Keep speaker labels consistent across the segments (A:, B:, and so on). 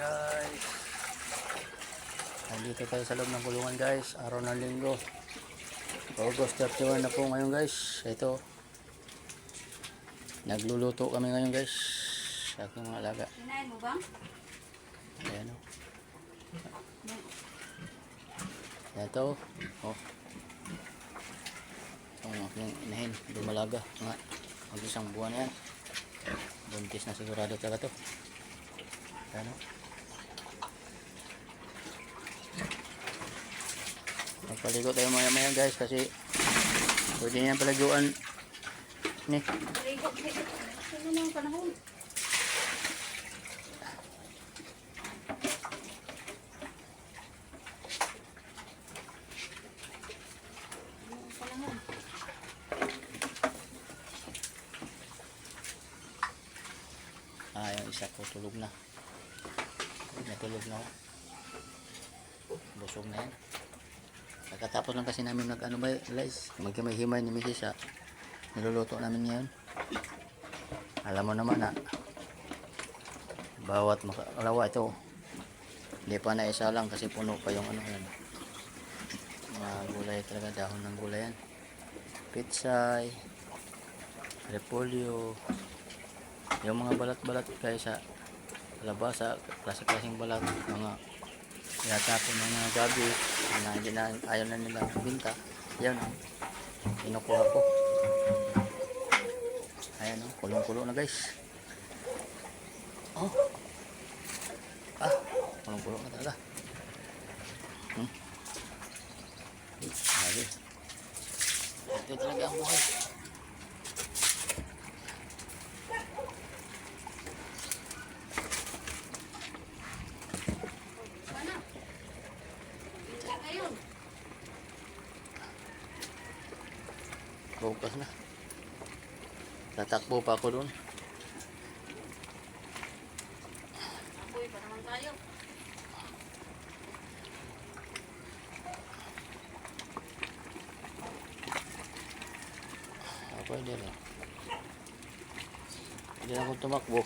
A: Guys, nandito tayo sa loob ng kulungan guys, araw ng linggo, August 31 na po ngayon guys. Ito, nagluluto kami ngayon guys sa aking mga alaga.
B: Kinain mo bang?
A: Ayan o. Ito, oh, itong aking inahin, dumalaga nga, mag-isang buwan yan, buntis na sigurado talaga to. Ayan o. Magpaligo tayo maya maya guys kasi pwede niyan paliguan ni.
B: Ligo. Sino mo ang panahon?
A: Yung isa ko tulog na. Natulog na ako. Busog na yan. Pagkatapos lang kasi namin nag ano ba guys, magkimay-himay ni Mrs. Niluluto namin ngayon. Alam mo naman na bawat makalawa ito, hindi pa na isa lang kasi puno pa yung ano yan. Mga gulay talaga, dahon ng gulay yan. Pitsay, repolyo, yung mga balat-balat guys sa labasa, klase-klaseng balat, mga yatapon ng mga gabi na hindi na ayaw na nila binta. Yan o, kinukuha ko. Ayan o, kulong-kulo na guys. Oh, kulong-kulo na talaga. Grabe, ito talaga ang buhay. Bukas na. Tatakbo pa ako doon.
B: Apoy pa naman tayo.
A: Pwede na. Hindi na akong tumakbo.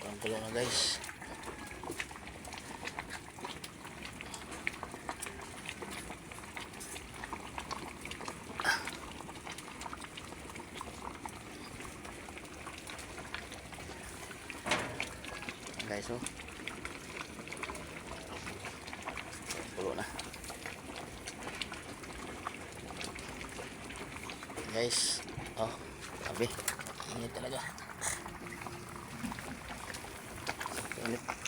A: Parang kulo na guys. Guys, oh, pulo na guys. Oh, sabi init talaga, init.